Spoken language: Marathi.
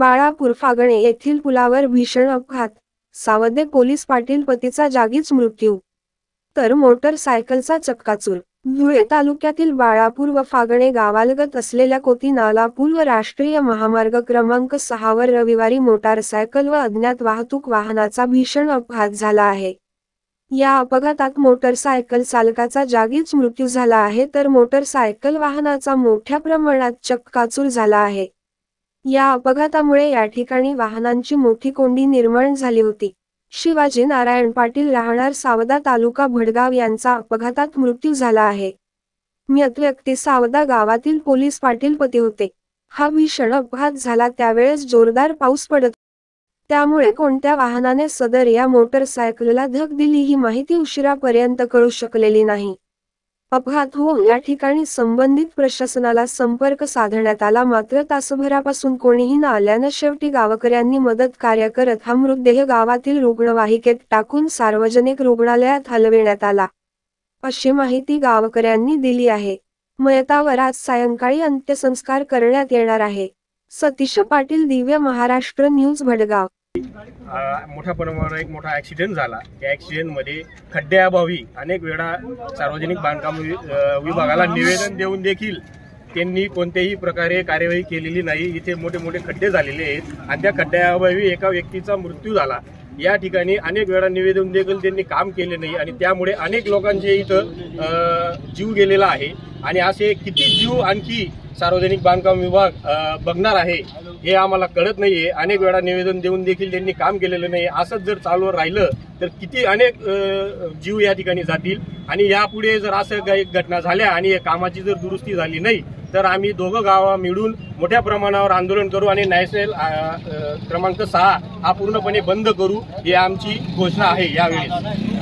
बाळापूर फागणे येथील पुलावर भीषण अपघात, सावदे पोलीस पाटील पतीचा जागीच मृत्यू तर मोटरसायकलचा चक्काचूर। धुळे तालुक्यातील बाळापूर व फागणे गावालगत असलेल्या कोती नाला पूल व राष्ट्रीय महामार्ग क्रमांक 6 वर रविवारी मोटारसायकल व अज्ञात वाहतूक वाहनाचा भीषण अपघात झाला आहे। या अपघातात मोटरसायकल चालकाचा जागीच मृत्यू झाला आहे तर मोटरसायकल वाहनाचा मोठ्या प्रमाणात चक्काचूर झाला आहे। या अपघातामुळे या ठिकाणी वाहनांची मोठी कोंडी निर्माण झाली होती। शिवाजी नारायण पाटील राहणार सावदा तालुका भडगाव यांचा अपघातात मृत्यू झाला आहे। मृत व्यक्ती सावदा गावातील पोलीस पाटील पती होते। हा भीषण अपघात झाला त्यावेळेस जोरदार पाऊस पडत त्यामुळे कोणत्या वाहनाने सदर या मोटरसायकलला धडक दिली ही माहिती उशिरापर्यंत कळू शकलेली नाही। अपघात होऊन या ठिकाणी संबंधित प्रशासनाला संपर्क साधण्यात आला मात्र तासभरापासून कोणीही न आल्यानं शेवटी गावकऱ्यांनी मदत कार्य करत हा मृतदेह गावातील रुग्णवाहिकेत टाकून सार्वजनिक रुग्णालयात हलविण्यात आला, अशी माहिती गावकऱ्यांनी दिली आहे। मयतावर आज सायंकाळी अंत्यसंस्कार करण्यात येणार आहे। सतीश पाटील, दिव्य महाराष्ट्र न्यूज, भडगाव। मोठ्या प्रमाणावर एक मोठा ऍक्सिडेंट झाला। त्या ऍक्सिडेंटमध्ये खड्ड्याअभावी अनेक वेळा सार्वजनिक बांधकाम विभागाला निवेदन देऊन देखील त्यांनी कोणत्याही प्रकारे कार्यवाही केलेली नाही। इथे मोठे मोठे खड्डे झालेले आहेत आणि त्या खड्ड्याअभावी एका व्यक्तीचा मृत्यू झाला। या ठिकाणी अनेक वेळा निवेदन देखील त्यांनी काम केले नाही आणि त्यामुळे अनेक लोकांचे इथं जीव गेलेला आहे आणि असे किती जीव आणखी सार्वजनिक बांधकाम विभाग बघणार आहे हे आम्हाला कळत नाहीये। अनेक वेळा निवेदन देऊन देखील त्यांनी काम केलेलं नाही। असंच जर चालू राहिलं तर किती अनेक जीव या ठिकाणी जातील आणि यापुढे जर असं काही घटना झाल्या आणि या कामाची जर दुरुस्ती झाली नाही तर आम्ही दोघं गाव मिळून मोठ्या प्रमाणावर आंदोलन करू आणि नॅशनल क्रमांक 6 हा पूर्णपणे बंद करू ही आमची घोषणा आहे यावेळी।